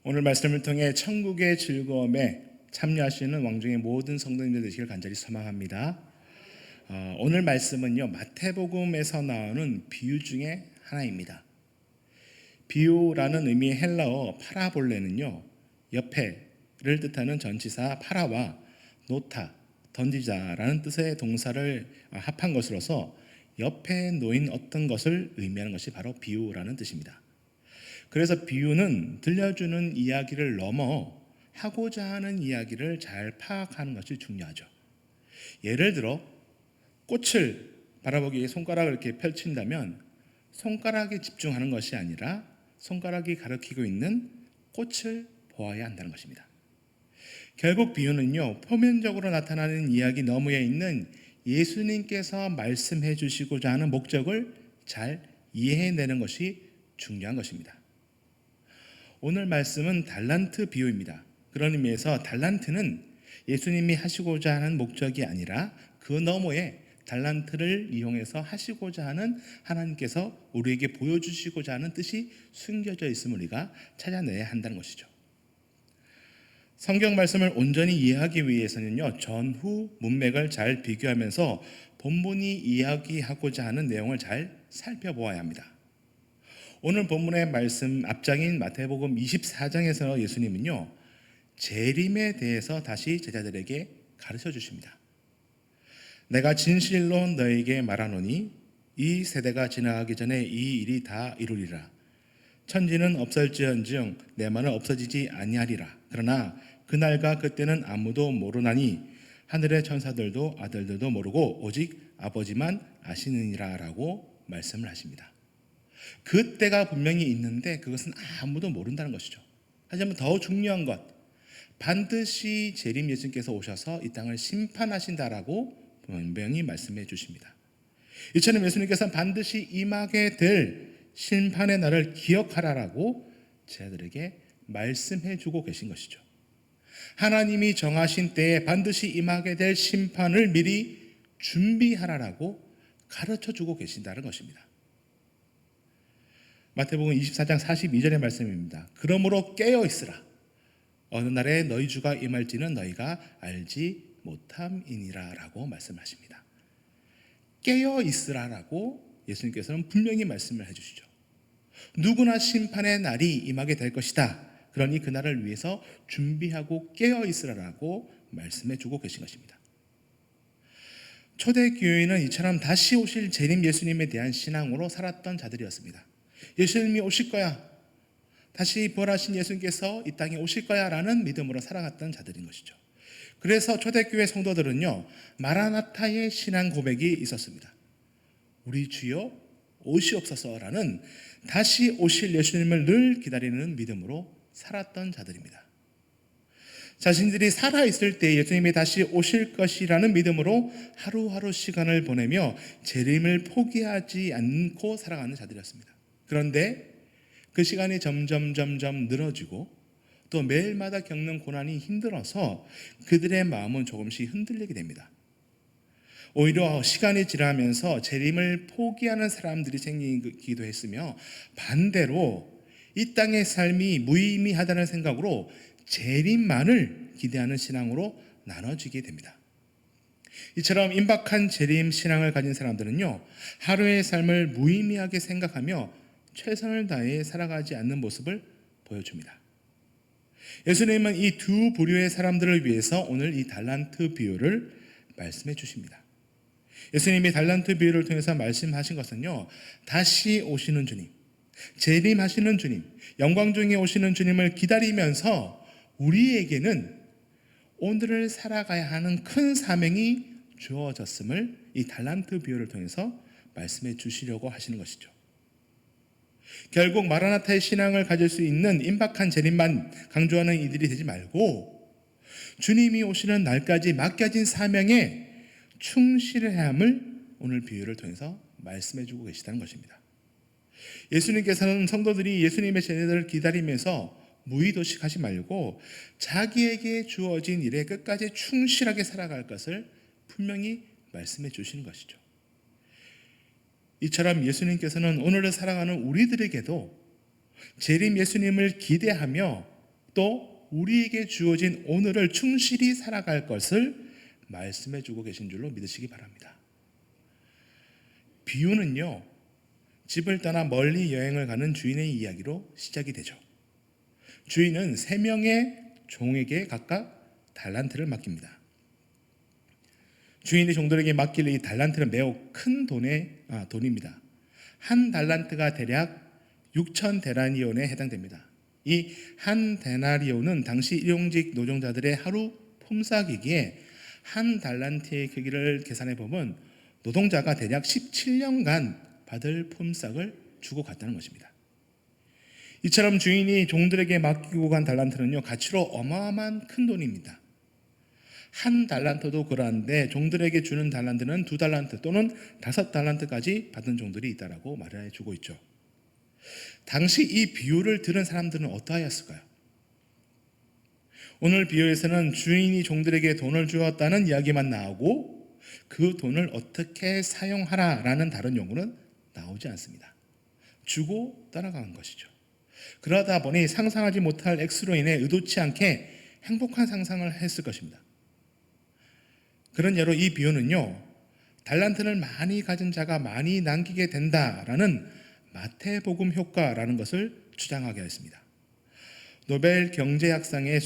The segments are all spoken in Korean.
오늘 말씀을 통해 천국의 즐거움에 참여하시는 왕중의 모든 성도님들 되시길 간절히 소망합니다. 오늘 말씀은요, 마태복음에서 나오는 비유 중에 하나입니다. 비유라는 의미의 헬라어 파라볼레는요, 옆에를 뜻하는 전치사 파라와 노타, 던지자라는 뜻의 동사를 합한 것으로서 옆에 놓인 어떤 것을 의미하는 것이 바로 비유라는 뜻입니다. 그래서 비유는 들려주는 이야기를 넘어 하고자 하는 이야기를 잘 파악하는 것이 중요하죠. 예를 들어 꽃을 바라보기 위해 손가락을 이렇게 펼친다면 손가락에 집중하는 것이 아니라 손가락이 가리키고 있는 꽃을 보아야 한다는 것입니다. 결국 비유는요, 표면적으로 나타나는 이야기 너머에 있는 예수님께서 말씀해 주시고자 하는 목적을 잘 이해해내는 것이 중요한 것입니다. 오늘 말씀은 달란트 비유입니다. 그런 의미에서 달란트는 예수님이 하시고자 하는 목적이 아니라 그 너머에 달란트를 이용해서 하시고자 하는 하나님께서 우리에게 보여주시고자 하는 뜻이 숨겨져 있음을 우리가 찾아내야 한다는 것이죠. 성경 말씀을 온전히 이해하기 위해서는요, 전후 문맥을 잘 비교하면서 본문이 이야기하고자 하는 내용을 잘 살펴보아야 합니다. 오늘 본문의 말씀 앞장인 마태복음 24장에서 예수님은요, 재림에 대해서 다시 제자들에게 가르쳐 주십니다. 내가 진실로 너에게 말하노니 이 세대가 지나가기 전에 이 일이 다 이루리라. 천지는 없을지언정 내 말은 없어지지 아니하리라. 그러나 그날과 그때는 아무도 모르나니 하늘의 천사들도 아들들도 모르고 오직 아버지만 아시느니라 라고 말씀을 하십니다. 그때가 분명히 있는데 그것은 아무도 모른다는 것이죠. 하지만 더 중요한 것, 반드시 재림 예수님께서 오셔서 이 땅을 심판하신다라고 분명히 말씀해 주십니다. 이처럼 예수님께서는 반드시 임하게 될 심판의 날을 기억하라라고 제자들에게 말씀해 주고 계신 것이죠. 하나님이 정하신 때에 반드시 임하게 될 심판을 미리 준비하라라고 가르쳐 주고 계신다는 것입니다. 마태복음 24장 42절의 말씀입니다. 그러므로 깨어 있으라. 어느 날에 너희 주가 임할지는 너희가 알지 못함이니라 라고 말씀하십니다. 깨어 있으라라고 예수님께서는 분명히 말씀을 해주시죠. 누구나 심판의 날이 임하게 될 것이다. 그러니 그날을 위해서 준비하고 깨어 있으라라고 말씀해 주고 계신 것입니다. 초대교회는 이처럼 다시 오실 재림 예수님에 대한 신앙으로 살았던 자들이었습니다. 예수님이 오실 거야, 다시 부활하신 예수님께서 이 땅에 오실 거야 라는 믿음으로 살아갔던 자들인 것이죠. 그래서 초대교회 성도들은요, 마라나타의 신앙 고백이 있었습니다. 우리 주여 오시옵소서라는 다시 오실 예수님을 늘 기다리는 믿음으로 살았던 자들입니다. 자신들이 살아있을 때 예수님이 다시 오실 것이라는 믿음으로 하루하루 시간을 보내며 재림을 포기하지 않고 살아가는 자들이었습니다. 그런데 그 시간이 점점 늘어지고 또 매일마다 겪는 고난이 힘들어서 그들의 마음은 조금씩 흔들리게 됩니다. 오히려 시간이 지나면서 재림을 포기하는 사람들이 생기기도 했으며 반대로 이 땅의 삶이 무의미하다는 생각으로 재림만을 기대하는 신앙으로 나눠지게 됩니다. 이처럼 임박한 재림 신앙을 가진 사람들은요, 하루의 삶을 무의미하게 생각하며 최선을 다해 살아가지 않는 모습을 보여줍니다. 예수님은 이 두 부류의 사람들을 위해서 오늘 이 달란트 비유를 말씀해 주십니다. 예수님이 달란트 비유를 통해서 말씀하신 것은요, 다시 오시는 주님, 재림하시는 주님, 영광 중에 오시는 주님을 기다리면서 우리에게는 오늘을 살아가야 하는 큰 사명이 주어졌음을 이 달란트 비유를 통해서 말씀해 주시려고 하시는 것이죠. 결국 마라나타의 신앙을 가질 수 있는 임박한 재림만 강조하는 이들이 되지 말고 주님이 오시는 날까지 맡겨진 사명에 충실해야 함을 오늘 비유를 통해서 말씀해 주고 계시다는 것입니다. 예수님께서는 성도들이 예수님의 제자들을 기다리면서 무의도식하지 말고 자기에게 주어진 일에 끝까지 충실하게 살아갈 것을 분명히 말씀해 주시는 것이죠. 이처럼 예수님께서는 오늘을 살아가는 우리들에게도 재림 예수님을 기대하며 또 우리에게 주어진 오늘을 충실히 살아갈 것을 말씀해 주고 계신 줄로 믿으시기 바랍니다. 비유는요, 집을 떠나 멀리 여행을 가는 주인의 이야기로 시작이 되죠. 주인은 3명의 종에게 각각 달란트를 맡깁니다. 주인이 종들에게 맡길 이 달란트는 매우 큰 돈입니다. 한 달란트가 대략 6천 데나리온에 해당됩니다. 이 한 데나리온은 당시 일용직 노동자들의 하루 품삯이기에 한 달란트의 크기를 계산해 보면 노동자가 대략 17년간 받을 품삯을 주고 갔다는 것입니다. 이처럼 주인이 종들에게 맡기고 간 달란트는요, 가치로 어마어마한 큰 돈입니다. 한 달란트도 그러한데 종들에게 주는 달란트는 2달란트 또는 5달란트까지 받은 종들이 있다라고 말해 주고 있죠. 당시 이 비유를 들은 사람들은 어떠하였을까요? 오늘 비유에서는 주인이 종들에게 돈을 주었다는 이야기만 나오고 그 돈을 어떻게 사용하라라는 다른 용어는 나오지 않습니다. 주고 떠나간 것이죠. 그러다 보니 상상하지 못할 액수로 인해 의도치 않게 행복한 상상을 했을 것입니다. 그런 예로 이 비유는요, 달란트를 많이 가진 자가 많이 남기게 된다라는 마태복음 효과라는 것을 주장하게 했습니다. 노벨 경제학상을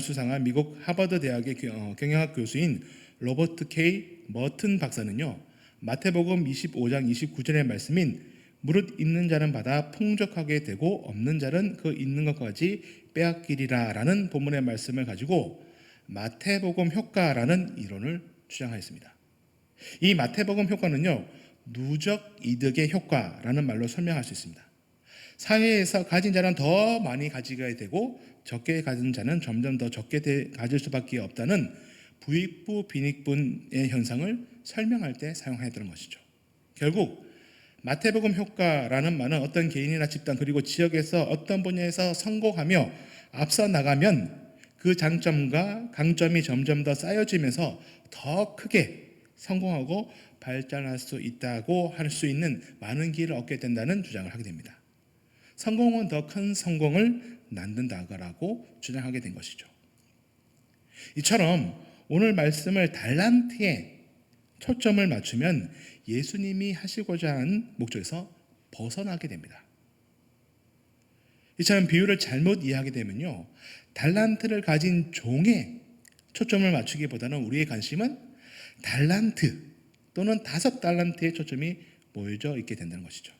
수상한 미국 하버드 대학의 경영학 교수인 로버트 K. 머튼 박사는요, 마태복음 25장 29절의 말씀인 무릇 있는 자는 받아 풍족하게 되고 없는 자는 그 있는 것까지 빼앗기리라 라는 본문의 말씀을 가지고 마태복음 효과라는 이론을 주장하였습니다. 이 마태복음 효과는요, 누적 이득의 효과라는 말로 설명할 수 있습니다. 사회에서 가진 자는 더 많이 가지게 되고 적게 가진 자는 점점 더 적게 가질 수밖에 없다는 부익부 빈익분의 현상을 설명할 때 사용하였던 것이죠. 결국 마태복음 효과라는 말은 어떤 개인이나 집단 그리고 지역에서 어떤 분야에서 성공하며 앞서 나가면 그 장점과 강점이 점점 더 쌓여지면서 더 크게 성공하고 발전할 수 있다고 할 수 있는 많은 기회를 얻게 된다는 주장을 하게 됩니다. 성공은 더 큰 성공을 낳는다고 주장하게 된 것이죠. 이처럼 오늘 말씀을 달란트에 초점을 맞추면 예수님이 하시고자 하는 목적에서 벗어나게 됩니다. 이처럼 비유를 잘못 이해하게 되면요, 달란트를 가진 종에 초점을 맞추기보다는 우리의 관심은 달란트 또는 5달란트의 초점이 모여져 있게 된다는 것이죠.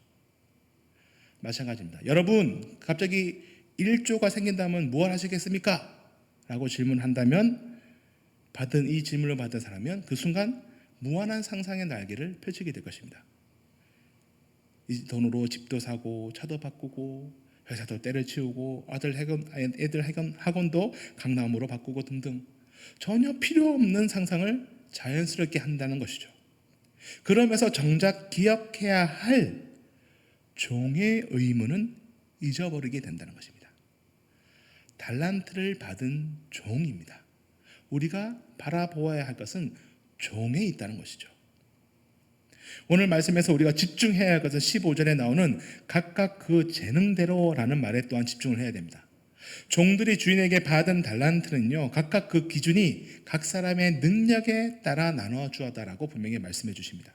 마찬가지입니다. 여러분, 갑자기 1조가 생긴다면 무엇 하시겠습니까? 라고 질문한다면 이 질문을 받은 사람은 그 순간 무한한 상상의 날개를 펼치게 될 것입니다. 이 돈으로 집도 사고 차도 바꾸고 회사도 때려치우고 애들 학원도 강남으로 바꾸고 등등 전혀 필요 없는 상상을 자연스럽게 한다는 것이죠. 그러면서 정작 기억해야 할 종의 의무는 잊어버리게 된다는 것입니다. 달란트를 받은 종입니다. 우리가 바라보아야 할 것은 종에 있다는 것이죠. 오늘 말씀에서 우리가 집중해야 할 것은 15절에 나오는 각각 그 재능대로라는 말에 또한 집중을 해야 됩니다. 종들이 주인에게 받은 달란트는요, 각각 그 기준이 각 사람의 능력에 따라 나눠 주었다라고 분명히 말씀해 주십니다.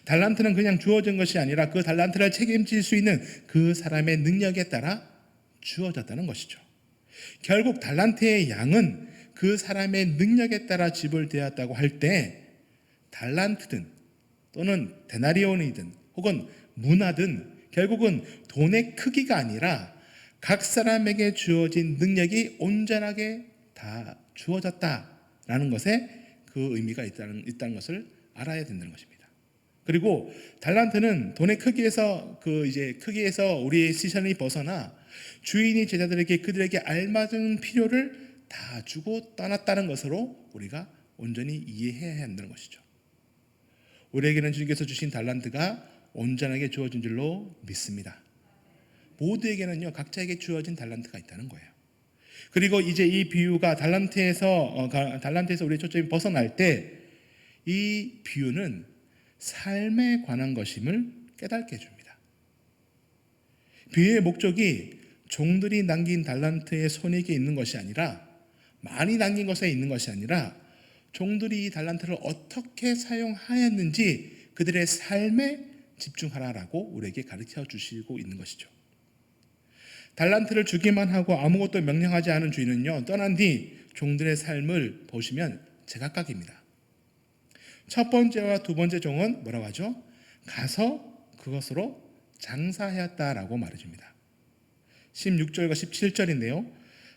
달란트는 그냥 주어진 것이 아니라 그 달란트를 책임질 수 있는 그 사람의 능력에 따라 주어졌다는 것이죠. 결국 달란트의 양은 그 사람의 능력에 따라 지불되었다고 할 때 달란트든 또는 데나리온이든 혹은 문화든 결국은 돈의 크기가 아니라 각 사람에게 주어진 능력이 온전하게 다 주어졌다라는 것에 그 의미가 있다는 것을 알아야 된다는 것입니다. 그리고 달란트는 돈의 크기에서 크기에서 우리의 시선이 벗어나 주인이 제자들에게 그들에게 알맞은 필요를 다 주고 떠났다는 것으로 우리가 온전히 이해해야 한다는 것이죠. 우리에게는 주님께서 주신 달란트가 온전하게 주어진 줄로 믿습니다. 모두에게는요, 각자에게 주어진 달란트가 있다는 거예요. 그리고 이제 이 비유가 달란트에서 우리의 초점이 벗어날 때 이 비유는 삶에 관한 것임을 깨닫게 해줍니다. 비유의 목적이 종들이 남긴 달란트의 손익에 있는 것이 아니라, 많이 남긴 것에 있는 것이 아니라 종들이 이 달란트를 어떻게 사용하였는지 그들의 삶에 집중하라라고 우리에게 가르쳐 주시고 있는 것이죠. 달란트를 주기만 하고 아무것도 명령하지 않은 주인은요, 떠난 뒤 종들의 삶을 보시면 제각각입니다. 첫 번째와 두 번째 종은 뭐라고 하죠? 가서 그것으로 장사하였다라고 말해줍니다. 16절과 17절인데요.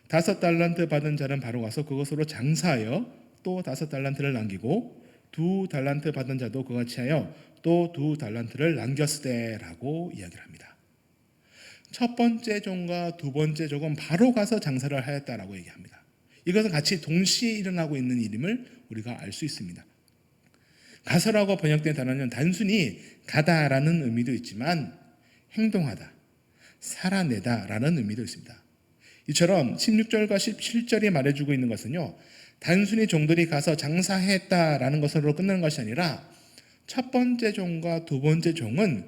5달란트 받은 자는 바로 가서 그것으로 장사하여 또 5달란트를 남기고 2달란트 받은 자도 그같이 하여 또 2달란트를 남겼으되라고 이야기를 합니다. 첫 번째 종과 두 번째 종은 바로 가서 장사를 하였다라고 얘기합니다. 이것은 같이 동시에 일어나고 있는 일임을 우리가 알 수 있습니다. 가서라고 번역된 단어는 단순히 가다라는 의미도 있지만 행동하다, 살아내다라는 의미도 있습니다. 이처럼 16절과 17절이 말해주고 있는 것은요, 단순히 종들이 가서 장사했다라는 것으로 끝나는 것이 아니라 첫 번째 종과 두 번째 종은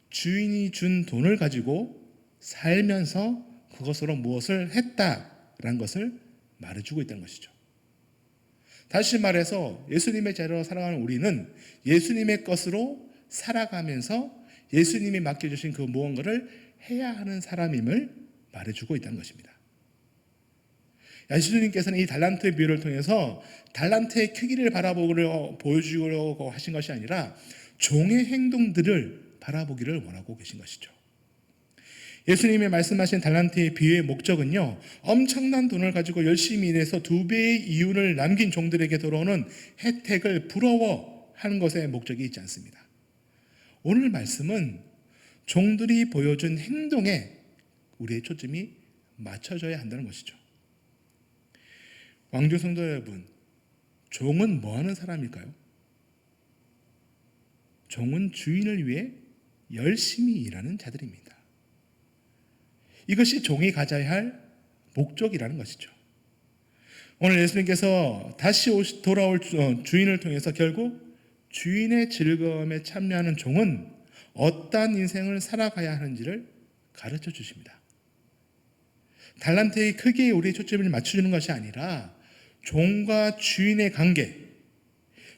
주인이 준 돈을 가지고 살면서 그것으로 무엇을 했다라는 것을 말해주고 있다는 것이죠. 다시 말해서 예수님의 자녀로 살아가는 우리는 예수님의 것으로 살아가면서 예수님이 맡겨주신 그 무언가를 해야 하는 사람임을 말해주고 있다는 것입니다. 예수님께서는 이 달란트의 비유를 통해서 달란트의 크기를 보여주려고 하신 것이 아니라 종의 행동들을 바라보기를 원하고 계신 것이죠. 예수님이 말씀하신 달란트의 비유의 목적은요, 엄청난 돈을 가지고 열심히 일해서 2배의 이윤을 남긴 종들에게 돌아오는 혜택을 부러워하는 것에 목적이 있지 않습니다. 오늘 말씀은 종들이 보여준 행동에 우리의 초점이 맞춰져야 한다는 것이죠. 왕조 성도 여러분, 종은 뭐 하는 사람일까요? 종은 주인을 위해 열심히 일하는 자들입니다. 이것이 종이 가져야 할 목적이라는 것이죠. 오늘 예수님께서 다시 돌아올 주인을 통해서 결국 주인의 즐거움에 참여하는 종은 어떠한 인생을 살아가야 하는지를 가르쳐 주십니다. 달란트의 크기에 우리의 초점을 맞추는 것이 아니라 종과 주인의 관계,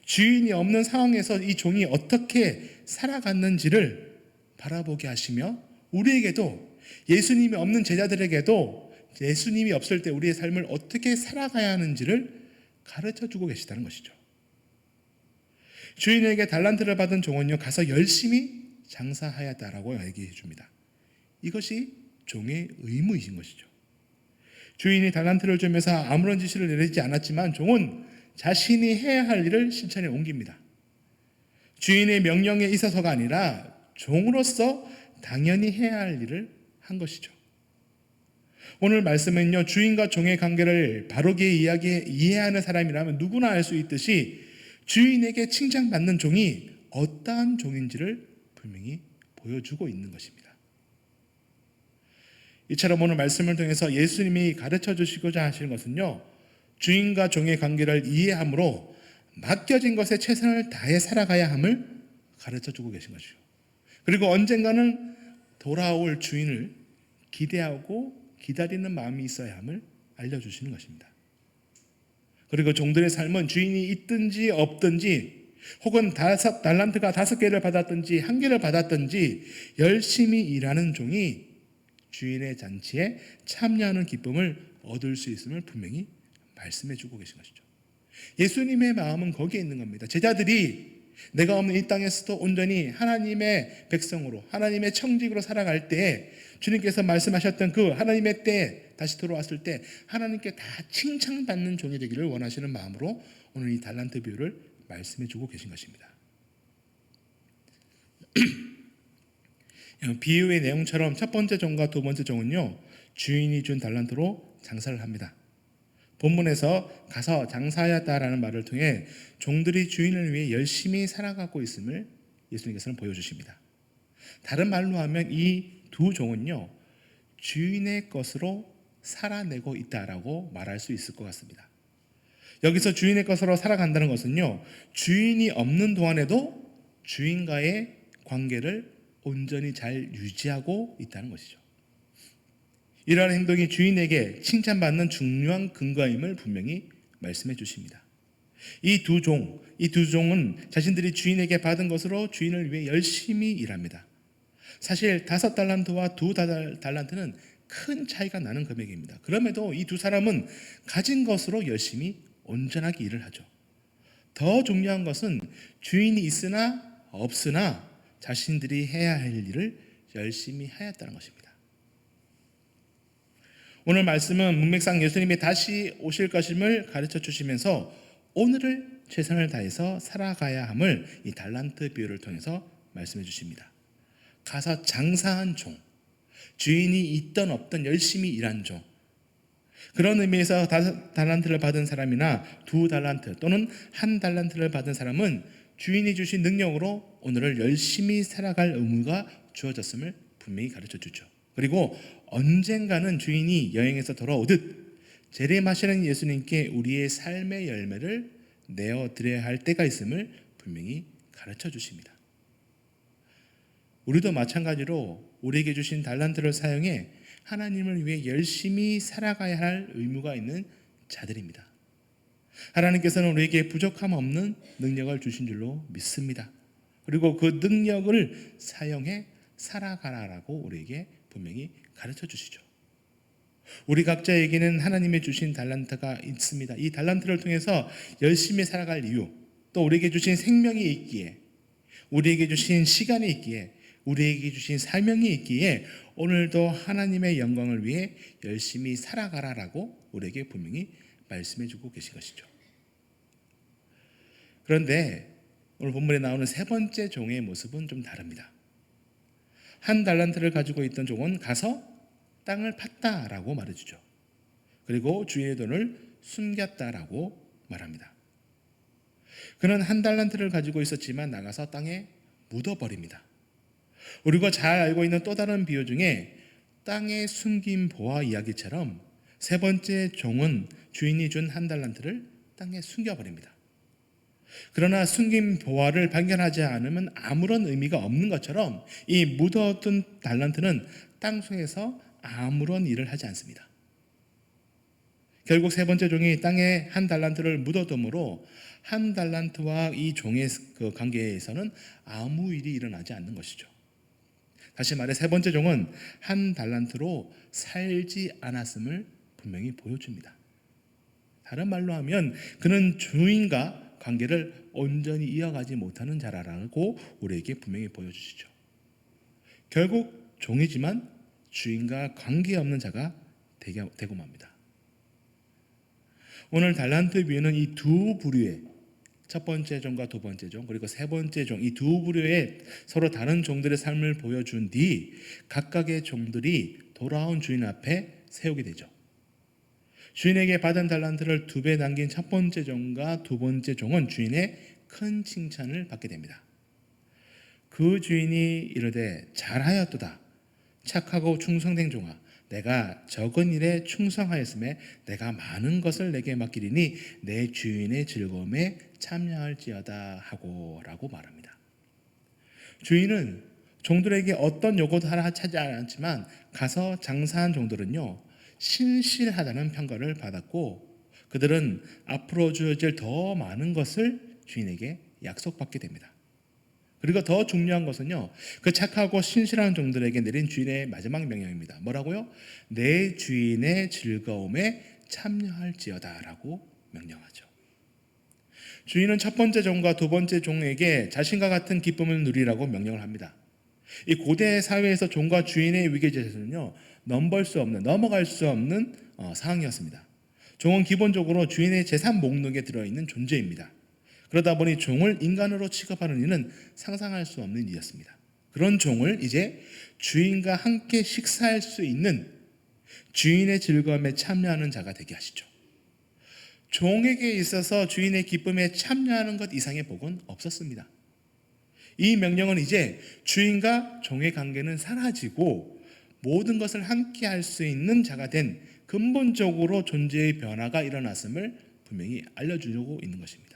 주인이 없는 상황에서 이 종이 어떻게 살아갔는지를 바라보게 하시며 우리에게도 예수님이 없는 제자들에게도 예수님이 없을 때 우리의 삶을 어떻게 살아가야 하는지를 가르쳐주고 계시다는 것이죠. 주인에게 달란트를 받은 종은요, 가서 열심히 장사하였다라고 얘기해 줍니다. 이것이 종의 의무이신 것이죠. 주인이 달란트를 주면서 아무런 지시를 내리지 않았지만 종은 자신이 해야 할 일을 실천에 옮깁니다. 주인의 명령에 있어서가 아니라 종으로서 당연히 해야 할 일을 한 것이죠. 오늘 말씀은요, 주인과 종의 관계를 바르게 이해하는 사람이라면 누구나 알 수 있듯이 주인에게 칭찬받는 종이 어떠한 종인지를 분명히 보여주고 있는 것입니다. 이처럼 오늘 말씀을 통해서 예수님이 가르쳐 주시고자 하시는 것은요, 주인과 종의 관계를 이해함으로 맡겨진 것에 최선을 다해 살아가야 함을 가르쳐 주고 계신 것이죠. 그리고 언젠가는 돌아올 주인을 기대하고 기다리는 마음이 있어야 함을 알려주시는 것입니다. 그리고 종들의 삶은 주인이 있든지 없든지 혹은 달란트가 5개를 받았든지 1개를 받았든지 열심히 일하는 종이 주인의 잔치에 참여하는 기쁨을 얻을 수 있음을 분명히 말씀해 주고 계신 것이죠. 예수님의 마음은 거기에 있는 겁니다. 제자들이 내가 없는 이 땅에서도 온전히 하나님의 백성으로 하나님의 청직으로 살아갈 때 주님께서 말씀하셨던 그 하나님의 때에 다시 돌아왔을 때 하나님께 다 칭찬받는 종이 되기를 원하시는 마음으로 오늘 이 달란트 비유를 말씀해 주고 계신 것입니다. 비유의 내용처럼 첫 번째 종과 두 번째 종은요, 주인이 준 달란트로 장사를 합니다. 본문에서 가서 장사하였다라는 말을 통해 종들이 주인을 위해 열심히 살아가고 있음을 예수님께서는 보여주십니다. 다른 말로 하면 이 두 종은요, 주인의 것으로 살아내고 있다라고 말할 수 있을 것 같습니다. 여기서 주인의 것으로 살아간다는 것은요, 주인이 없는 동안에도 주인과의 관계를 온전히 잘 유지하고 있다는 것이죠. 이러한 행동이 주인에게 칭찬받는 중요한 근거임을 분명히 말씀해 주십니다. 이 두 종은 자신들이 주인에게 받은 것으로 주인을 위해 열심히 일합니다. 사실 5달란트와 2달란트는 큰 차이가 나는 금액입니다. 그럼에도 이 두 사람은 가진 것으로 열심히 온전하게 일을 하죠. 더 중요한 것은 주인이 있으나 없으나 자신들이 해야 할 일을 열심히 하였다는 것입니다. 오늘 말씀은 문맥상 예수님이 다시 오실 것임을 가르쳐 주시면서 오늘을 최선을 다해서 살아가야 함을 이 달란트 비유를 통해서 말씀해 주십니다. 가서 장사한 종, 주인이 있던 없던 열심히 일한 종, 그런 의미에서 5달란트를 받은 사람이나 2달란트 또는 1달란트를 받은 사람은 주인이 주신 능력으로 오늘을 열심히 살아갈 의무가 주어졌음을 분명히 가르쳐 주죠. 그리고 언젠가는 주인이 여행에서 돌아오듯 재림하시는 예수님께 우리의 삶의 열매를 내어드려야 할 때가 있음을 분명히 가르쳐 주십니다. 우리도 마찬가지로 우리에게 주신 달란트를 사용해 하나님을 위해 열심히 살아가야 할 의무가 있는 자들입니다. 하나님께서는 우리에게 부족함 없는 능력을 주신 줄로 믿습니다. 그리고 그 능력을 사용해 살아가라라고 우리에게 분명히 가르쳐 주시죠. 우리 각자에게는 하나님의 주신 달란트가 있습니다. 이 달란트를 통해서 열심히 살아갈 이유, 또 우리에게 주신 생명이 있기에, 우리에게 주신 시간이 있기에, 우리에게 주신 사명이 있기에 오늘도 하나님의 영광을 위해 열심히 살아가라라고 우리에게 분명히 말씀해 주고 계신 것이죠. 그런데 오늘 본문에 나오는 세 번째 종의 모습은 좀 다릅니다. 1달란트를 가지고 있던 종은 가서 땅을 팠다라고 말해주죠. 그리고 주인의 돈을 숨겼다라고 말합니다. 그는 1달란트를 가지고 있었지만 나가서 땅에 묻어버립니다. 우리가 잘 알고 있는 또 다른 비유 중에 땅에 숨긴 보화 이야기처럼 세 번째 종은 주인이 준 1달란트를 땅에 숨겨버립니다. 그러나 숨긴 보화를 발견하지 않으면 아무런 의미가 없는 것처럼 이 묻어둔 달란트는 땅속에서 아무런 일을 하지 않습니다. 결국 세 번째 종이 땅에 1달란트를 묻어둠으로 1달란트와 이 종의 그 관계에서는 아무 일이 일어나지 않는 것이죠. 다시 말해 세 번째 종은 1달란트로 살지 않았음을 분명히 보여줍니다. 다른 말로 하면 그는 주인과 관계를 온전히 이어가지 못하는 자라고 우리에게 분명히 보여주시죠. 결국 종이지만 주인과 관계없는 자가 되고 맙니다. 오늘 달란트 비유는 이 두 부류의 첫 번째 종과 두 번째 종 그리고 세 번째 종 이 두 부류의 서로 다른 종들의 삶을 보여준 뒤 각각의 종들이 돌아온 주인 앞에 세우게 되죠. 주인에게 받은 달란트를 2배 남긴 첫 번째 종과 두 번째 종은 주인의 큰 칭찬을 받게 됩니다. 그 주인이 이르되 잘하였도다 착하고 충성된 종아 내가 적은 일에 충성하였음에 내가 많은 것을 내게 맡기리니 내 주인의 즐거움에 참여할지어다 하고 라고 말합니다. 주인은 종들에게 어떤 요구도 하나 하지 않았지만 가서 장사한 종들은요 신실하다는 평가를 받았고 그들은 앞으로 주어질 더 많은 것을 주인에게 약속받게 됩니다. 그리고 더 중요한 것은요 그 착하고 신실한 종들에게 내린 주인의 마지막 명령입니다. 뭐라고요? 내 주인의 즐거움에 참여할지어다 라고 명령하죠. 주인은 첫 번째 종과 두 번째 종에게 자신과 같은 기쁨을 누리라고 명령을 합니다. 이 고대 사회에서 종과 주인의 위계질서는요 넘어갈 수 없는 상황이었습니다. 종은 기본적으로 주인의 재산 목록에 들어있는 존재입니다. 그러다 보니 종을 인간으로 취급하는 이는 상상할 수 없는 일이었습니다. 그런 종을 이제 주인과 함께 식사할 수 있는 주인의 즐거움에 참여하는 자가 되게 하시죠. 종에게 있어서 주인의 기쁨에 참여하는 것 이상의 복은 없었습니다. 이 명령은 이제 주인과 종의 관계는 사라지고 모든 것을 함께 할 수 있는 자가 된 근본적으로 존재의 변화가 일어났음을 분명히 알려주려고 있는 것입니다.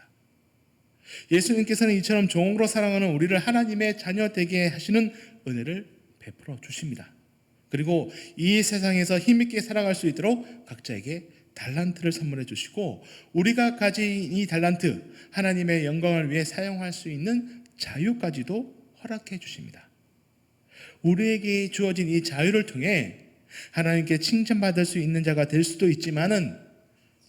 예수님께서는 이처럼 종으로 사랑하는 우리를 하나님의 자녀 되게 하시는 은혜를 베풀어 주십니다. 그리고 이 세상에서 힘있게 살아갈 수 있도록 각자에게 달란트를 선물해 주시고 우리가 가진 이 달란트, 하나님의 영광을 위해 사용할 수 있는 자유까지도 허락해 주십니다. 우리에게 주어진 이 자유를 통해 하나님께 칭찬받을 수 있는 자가 될 수도 있지만은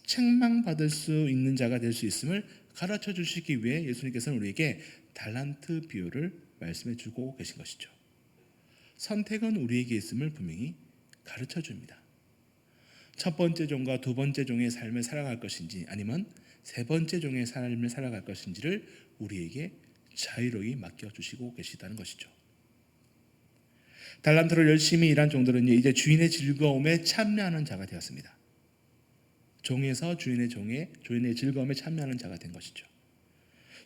책망받을 수 있는 자가 될 수 있음을 가르쳐 주시기 위해 예수님께서는 우리에게 달란트 비유를 말씀해 주고 계신 것이죠. 선택은 우리에게 있음을 분명히 가르쳐 줍니다. 첫 번째 종과 두 번째 종의 삶을 살아갈 것인지 아니면 세 번째 종의 삶을 살아갈 것인지를 우리에게 자유로이 맡겨주시고 계시다는 것이죠. 달란트를 열심히 일한 종들은 이제 주인의 즐거움에 참여하는 자가 되었습니다. 종에서 주인의 즐거움에 참여하는 자가 된 것이죠.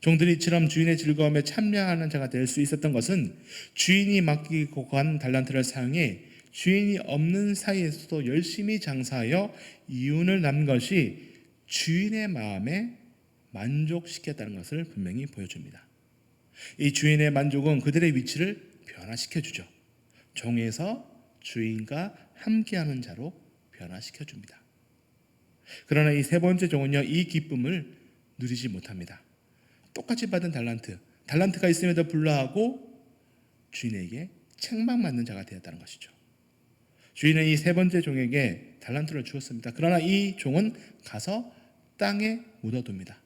종들이 이처럼 주인의 즐거움에 참여하는 자가 될 수 있었던 것은 주인이 맡기고 간 달란트를 사용해 주인이 없는 사이에서도 열심히 장사하여 이윤을 남긴 것이 주인의 마음에 만족시켰다는 것을 분명히 보여줍니다. 이 주인의 만족은 그들의 위치를 변화시켜주죠. 종에서 주인과 함께하는 자로 변화시켜줍니다. 그러나 이 세 번째 종은요, 이 기쁨을 누리지 못합니다. 똑같이 받은 달란트가 있음에도 불구하고 주인에게 책망받는 자가 되었다는 것이죠. 주인은 이 세 번째 종에게 달란트를 주었습니다. 그러나 이 종은 가서 땅에 묻어둡니다.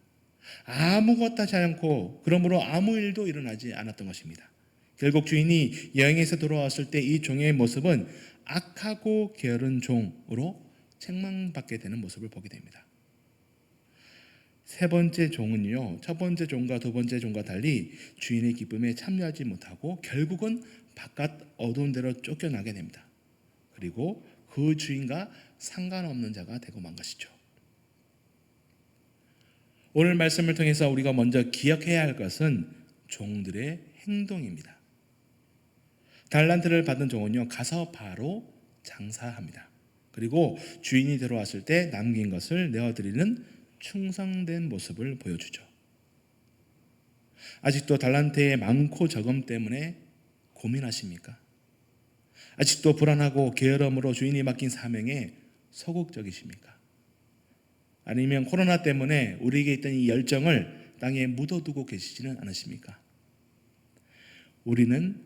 아무것도 하지 않고 그러므로 아무 일도 일어나지 않았던 것입니다. 결국 주인이 여행에서 돌아왔을 때 이 종의 모습은 악하고 게으른 종으로 책망받게 되는 모습을 보게 됩니다. 세 번째 종은요, 첫 번째 종과 두 번째 종과 달리 주인의 기쁨에 참여하지 못하고 결국은 바깥 어두운 데로 쫓겨나게 됩니다. 그리고 그 주인과 상관없는 자가 되고 만 것이죠. 오늘 말씀을 통해서 우리가 먼저 기억해야 할 것은 종들의 행동입니다. 달란트를 받은 종은요, 가서 바로 장사합니다. 그리고 주인이 들어왔을 때 남긴 것을 내어드리는 충성된 모습을 보여주죠. 아직도 달란트의 많고 적음 때문에 고민하십니까? 아직도 불안하고 게으름으로 주인이 맡긴 사명에 소극적이십니까? 아니면 코로나 때문에 우리에게 있던 이 열정을 땅에 묻어두고 계시지는 않으십니까? 우리는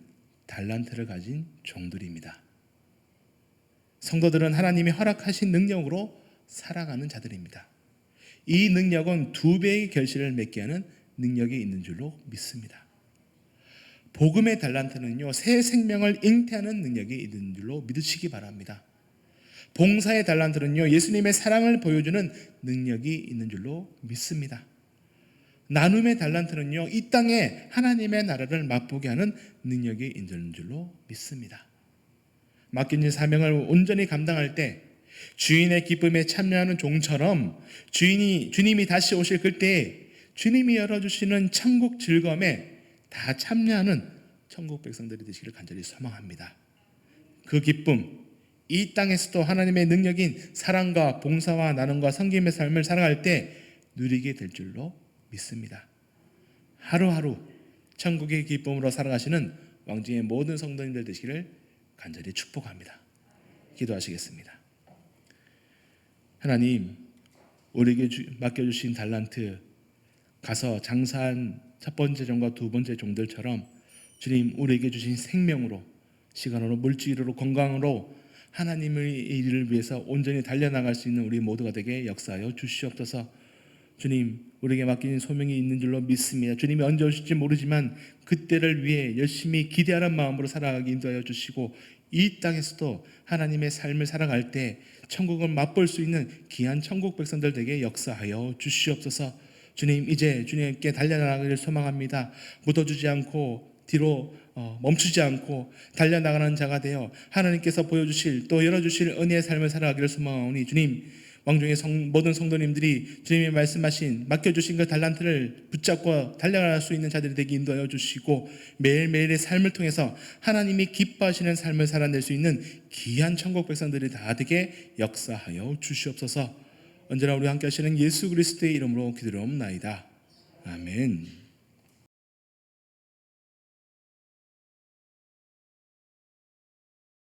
달란트를 가진 종들입니다. 성도들은 하나님이 허락하신 능력으로 살아가는 자들입니다. 이 능력은 2배의 결실을 맺게 하는 능력이 있는 줄로 믿습니다. 복음의 달란트는요, 새 생명을 잉태하는 능력이 있는 줄로 믿으시기 바랍니다. 봉사의 달란트는요, 예수님의 사랑을 보여주는 능력이 있는 줄로 믿습니다. 나눔의 달란트는요, 이 땅에 하나님의 나라를 맛보게 하는 능력이 있는 줄로 믿습니다. 맡겨진 사명을 온전히 감당할 때 주인의 기쁨에 참여하는 종처럼 주님이 다시 오실 그때에 주님이 열어주시는 천국 즐거움에 다 참여하는 천국 백성들이 되시기를 간절히 소망합니다. 그 기쁨, 이 땅에서도 하나님의 능력인 사랑과 봉사와 나눔과 섬김의 삶을 살아갈 때 누리게 될 줄로 믿습니다. 하루하루 천국의 기쁨으로 살아가시는 왕중의 모든 성도님들 되시기를 간절히 축복합니다. 기도하시겠습니다. 하나님, 우리에게 맡겨주신 달란트, 가서 장사한 첫 번째 종과 두 번째 종들처럼 주님, 우리에게 주신 생명으로, 시간으로, 물질으로, 건강으로 하나님의 일을 위해서 온전히 달려나갈 수 있는 우리 모두가 되게 역사하여 주시옵소서. 주님, 우리에게 맡긴 소명이 있는 줄로 믿습니다. 주님이 언제 오실지 모르지만 그때를 위해 열심히 기대하는 마음으로 살아가기 인도하여 주시고, 이 땅에서도 하나님의 삶을 살아갈 때 천국을 맛볼 수 있는 귀한 천국 백성들 되게 역사하여 주시옵소서. 주님, 이제 주님께 달려나가기를 소망합니다. 묻어주지 않고 뒤로 멈추지 않고 달려나가는 자가 되어 하나님께서 보여주실 또 열어주실 은혜의 삶을 살아가기를 소망하오니, 주님, 왕중의 모든 성도님들이 주님이 말씀하신 맡겨주신 그 달란트를 붙잡고 달려갈 수 있는 자들이 되게 인도하여 주시고, 매일매일의 삶을 통해서 하나님이 기뻐하시는 삶을 살아낼 수 있는 귀한 천국 백성들이 다 되게 역사하여 주시옵소서. 언제나 우리 함께 하시는 예수 그리스도의 이름으로 기도하옵나이다. 아멘.